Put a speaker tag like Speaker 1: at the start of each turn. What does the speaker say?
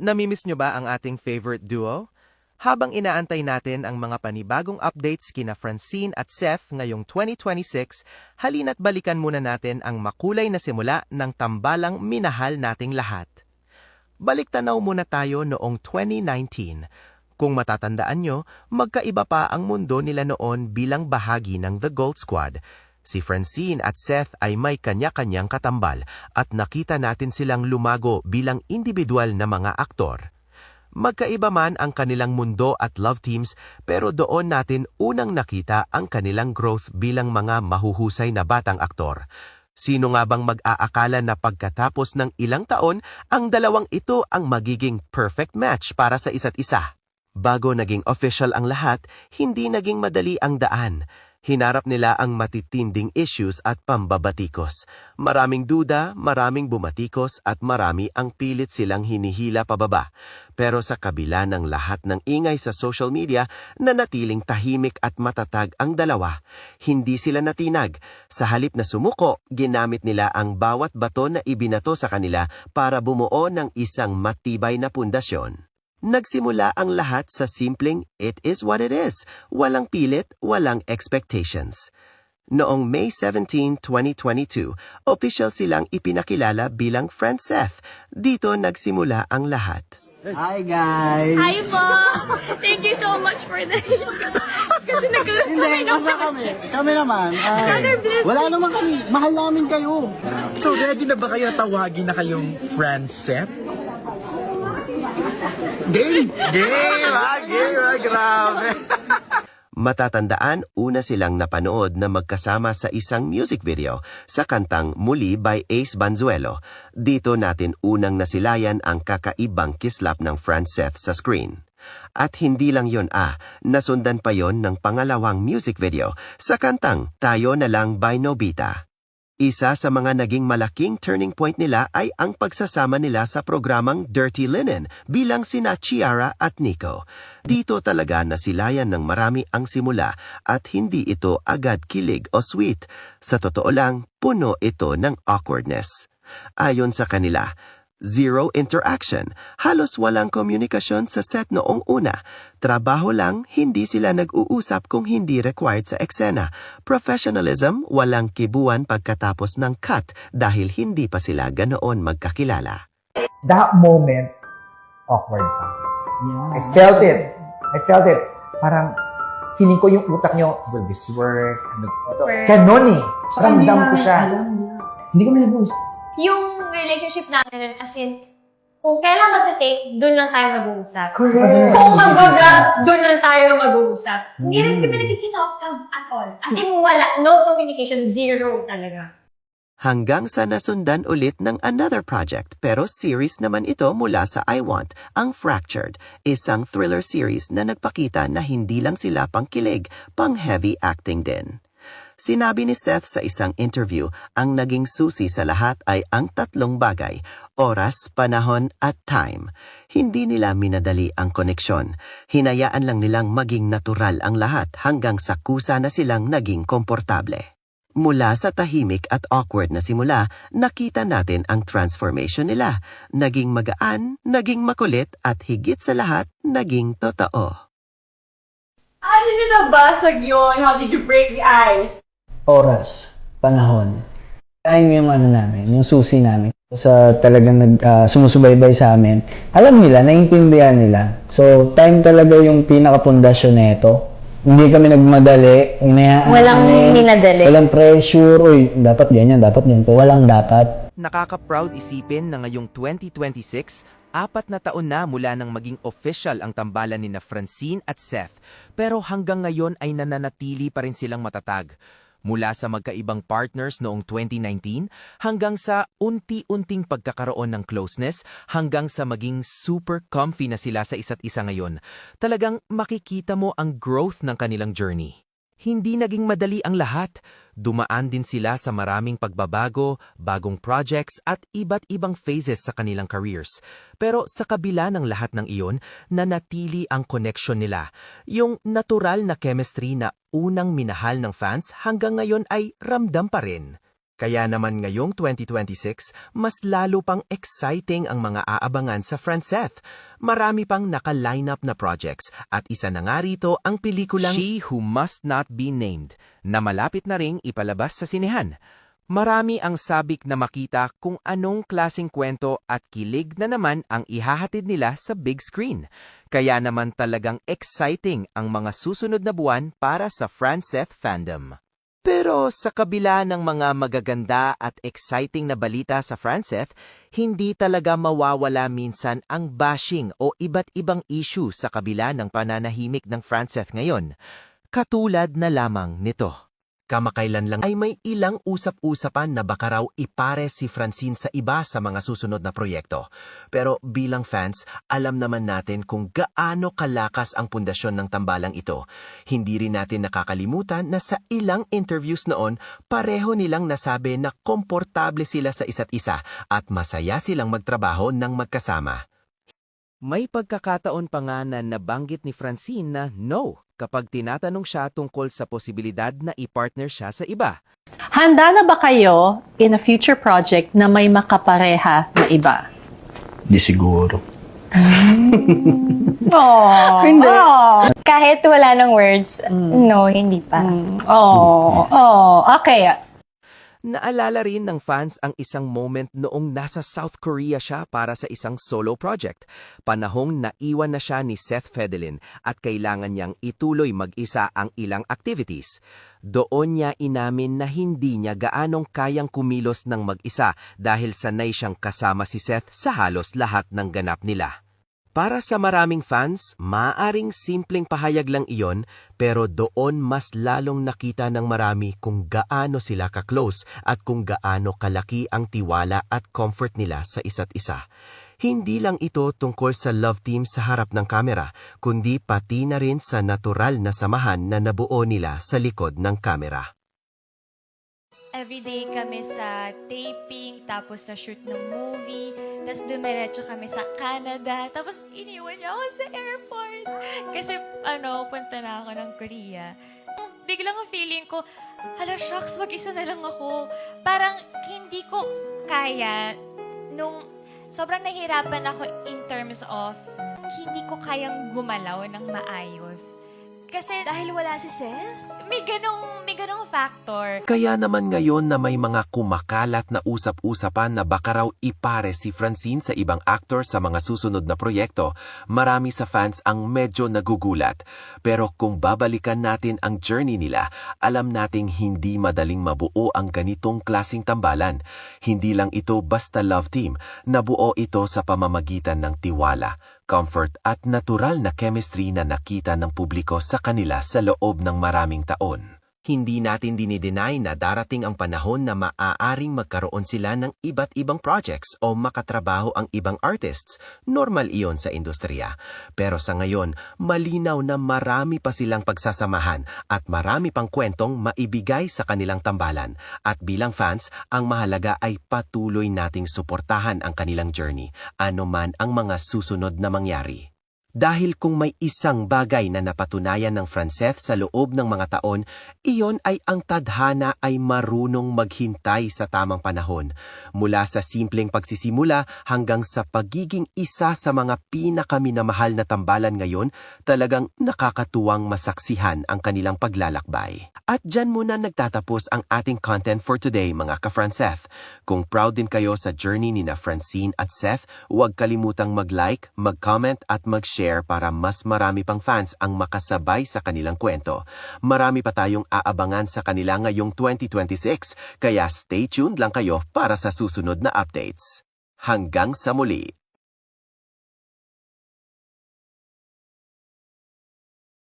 Speaker 1: Namimiss nyo ba ang ating favorite duo? Habang inaantay natin ang mga panibagong updates kina Francine at Seth ngayong 2026, halina't balikan muna natin ang makulay na simula ng tambalang minahal nating lahat. Baliktanaw muna tayo noong 2019. Kung matatandaan nyo, magkaiba pa ang mundo nila noon bilang bahagi ng The Gold Squad. Si Francine at Seth ay may kanya-kanyang katambal at nakita natin silang lumago bilang individual na mga aktor. Magkaiba man ang kanilang mundo at love teams, pero doon natin unang nakita ang kanilang growth bilang mga mahuhusay na batang aktor. Sino nga bang mag-aakala na pagkatapos ng ilang taon, ang dalawang ito ang magiging perfect match para sa isa't isa? Bago naging official ang lahat, hindi naging madali ang daan. Hinarap nila ang matitinding issues at pambabatikos. Maraming duda, maraming bumatikos at marami ang pilit silang hinihila pababa. Pero sa kabila ng lahat ng ingay sa social media, nanatiling tahimik at matatag ang dalawa. Hindi sila natinag. Sa halip na sumuko, ginamit nila ang bawat bato na ibinato sa kanila para bumuo ng isang matibay na pundasyon. Nagsimula ang lahat sa simpleng it is what it is, walang pilit, walang expectations. Noong May 17, 2022, official silang ipinakilala bilang Friend Seth. Dito nagsimula ang lahat.
Speaker 2: Hi guys!
Speaker 3: Hi po! Thank you so much for that. Kasi
Speaker 2: Hindi, basta kami. Kami naman. Wala naman kami. Mahal namin kayo.
Speaker 4: So ready na ba kayo tawagin na kayong Friend Seth?
Speaker 2: Game!
Speaker 4: Game, grabe!
Speaker 1: Matatandaan, una silang napanood na magkasama sa isang music video sa kantang Muli by Ace Banzuelo. Dito natin unang nasilayan ang kakaibang kislap ng Friend Seth sa screen. At hindi lang yon nasundan pa yon ng pangalawang music video sa kantang Tayo na Lang by Nobita. Isa sa mga naging malaking turning point nila ay ang pagsasama nila sa programang Dirty Linen bilang sina Chiara at Nico. Dito talaga nasilayan ng marami ang simula at hindi ito agad kilig o sweet. Sa totoo lang, puno ito ng awkwardness. Ayon sa kanila, zero interaction, halos walang komunikasyon sa set noong una. Trabaho lang, hindi sila nag-uusap kung hindi required sa eksena. Professionalism, walang kibuan pagkatapos ng cut dahil hindi pa sila ganoon magkakilala.
Speaker 5: That moment, awkward pa.
Speaker 2: Yeah.
Speaker 5: I felt it. Parang, feeling ko yung utak nyo, will this work? Ganon eh. Ramdam ko siya. Hindi kami nag-uusap.
Speaker 3: yung relationship natin, as in, kung kailan mag-take, doon lang tayo mag-uusap.
Speaker 5: Correct.
Speaker 3: Kung mag-vlog, doon lang tayo mag-uusap. Hindi rin kami nagkikita at all. As in, wala. No communication. Zero talaga.
Speaker 1: Hanggang sa nasundan ulit ng another project, pero series naman ito mula sa I Want, ang Fractured, isang thriller series na nagpakita na hindi lang sila pang-kilig, pang-heavy acting din. Sinabi ni Seth sa isang interview, ang naging susi sa lahat ay ang tatlong bagay, oras, panahon at time. Hindi nila minadali ang koneksyon. Hinayaan lang nilang maging natural ang lahat hanggang sa kusa na silang naging komportable. Mula sa tahimik at awkward na simula, nakita natin ang transformation nila. Naging magaan, naging makulit at higit sa lahat, naging totoo.
Speaker 6: Ano nyo nabasag yun? How did you break the ice?
Speaker 2: Oras, panahon. Time yung ano namin, yung susi namin. Sa talagang sumusubaybay sa amin. Alam nila, naiintindihan nila. So, time talaga yung pinakapundasyon nito. Hindi kami nagmadali.
Speaker 3: Walang minadali.
Speaker 2: Walang pressure. Uy, dapat ganyan, dapat ganito. Walang dapat.
Speaker 1: Nakaka-proud isipin na ngayong 2026, 4 na taon na mula nang maging official ang tambalan ni na Francine at Seth. Pero hanggang ngayon ay nananatili pa rin silang matatag. Mula sa magkaibang partners noong 2019 hanggang sa unti-unting pagkakaroon ng closeness hanggang sa maging super comfy na sila sa isa't isa ngayon. Talagang makikita mo ang growth ng kanilang journey. Hindi naging madali ang lahat. Dumaan din sila sa maraming pagbabago, bagong projects at iba't ibang phases sa kanilang careers. Pero sa kabila ng lahat ng iyon, nanatili ang connection nila. Yung natural na chemistry na unang minahal ng fans hanggang ngayon ay ramdam pa rin. Kaya naman ngayong 2026, mas lalo pang exciting ang mga aabangan sa Franceth. Marami pang naka-line up na projects at isa na nga rito ang pelikulang She Who Must Not Be Named na malapit na ring ipalabas sa sinehan. Marami ang sabik na makita kung anong klaseng kwento at kilig na naman ang ihahatid nila sa big screen. Kaya naman talagang exciting ang mga susunod na buwan para sa Franceth fandom. Pero sa kabila ng mga magaganda at exciting na balita sa Franceth, hindi talaga mawawala minsan ang bashing o iba't ibang issue sa kabila ng pananahimik ng Franceth ngayon. Katulad na lamang nito. Kamakailan lang ay may ilang usap-usapan na baka raw ipare si Francine sa iba sa mga susunod na proyekto. Pero bilang fans, alam naman natin kung gaano kalakas ang pundasyon ng tambalang ito. Hindi rin natin nakakalimutan na sa ilang interviews noon, pareho nilang nasabi na komportable sila sa isa't isa at masaya silang magtrabaho ng magkasama. May pagkakataon pa nga na nabanggit ni Francine na no kapag tinatanong siya tungkol sa posibilidad na i-partner siya sa iba.
Speaker 7: Handa na ba kayo in a future project na may makapareha na iba?
Speaker 2: Di siguro.
Speaker 7: Oh,
Speaker 2: Hindi.
Speaker 3: Kahit wala ng words, no, hindi pa.
Speaker 7: Okay.
Speaker 1: Naalala rin ng fans ang isang moment noong nasa South Korea siya para sa isang solo project. Panahong naiwan na siya ni Seth Fedelin at kailangan niyang ituloy mag-isa ang ilang activities. Doon niya inamin na hindi niya gaanong kayang kumilos ng mag-isa dahil sanay siyang kasama si Seth sa halos lahat ng ganap nila. Para sa maraming fans, maaring simpleng pahayag lang iyon, pero doon mas lalong nakita ng marami kung gaano sila ka-close at kung gaano kalaki ang tiwala at comfort nila sa isa't isa. Hindi lang ito tungkol sa love team sa harap ng kamera, kundi pati na rin sa natural na samahan na nabuo nila sa likod ng kamera.
Speaker 8: Everyday kami sa taping, tapos sa shoot ng movie, tapos dumiretso kami sa Canada, tapos iniwan niya ako sa airport. Kasi, punta na ako ng Korea. Biglang ang feeling ko, hala shucks, mag-isa na lang ako. Parang hindi ko kaya, nung sobrang nahirapan ako in terms of, hindi ko kayang gumalaw ng maayos. Kasi dahil wala si Seth, may ganong factor.
Speaker 1: Kaya naman ngayon na may mga kumakalat na usap-usapan na baka raw ipare si Francine sa ibang actor sa mga susunod na proyekto, marami sa fans ang medyo nagugulat. Pero kung babalikan natin ang journey nila, alam nating hindi madaling mabuo ang ganitong klaseng tambalan. Hindi lang ito basta love team, nabuo ito sa pamamagitan ng tiwala, comfort at natural na chemistry na nakita ng publiko sa kanila sa loob ng maraming taon. Hindi natin dinideny na darating ang panahon na maaaring magkaroon sila ng iba't ibang projects o makatrabaho ang ibang artists. Normal iyon sa industriya. Pero sa ngayon, malinaw na marami pa silang pagsasamahan at marami pang kwentong maibigay sa kanilang tambalan. At bilang fans, ang mahalaga ay patuloy nating suportahan ang kanilang journey, ano man ang mga susunod na mangyari. Dahil kung may isang bagay na napatunayan ng Franceth sa loob ng mga taon, iyon ay ang tadhana ay marunong maghintay sa tamang panahon. Mula sa simpleng pagsisimula hanggang sa pagiging isa sa mga pinakaminamahal na tambalan ngayon, talagang nakakatuwang masaksihan ang kanilang paglalakbay. At dyan muna nagtatapos ang ating content for today mga ka-Franceth. Kung proud din kayo sa journey ni na Francine at Seth, huwag kalimutang mag-like, mag-comment at mag-share para mas marami pang fans ang makasabay sa kanilang kwento. Marami pa tayong aabangan sa kanila ngayong 2026, kaya stay tuned lang kayo para sa susunod na updates. Hanggang sa muli!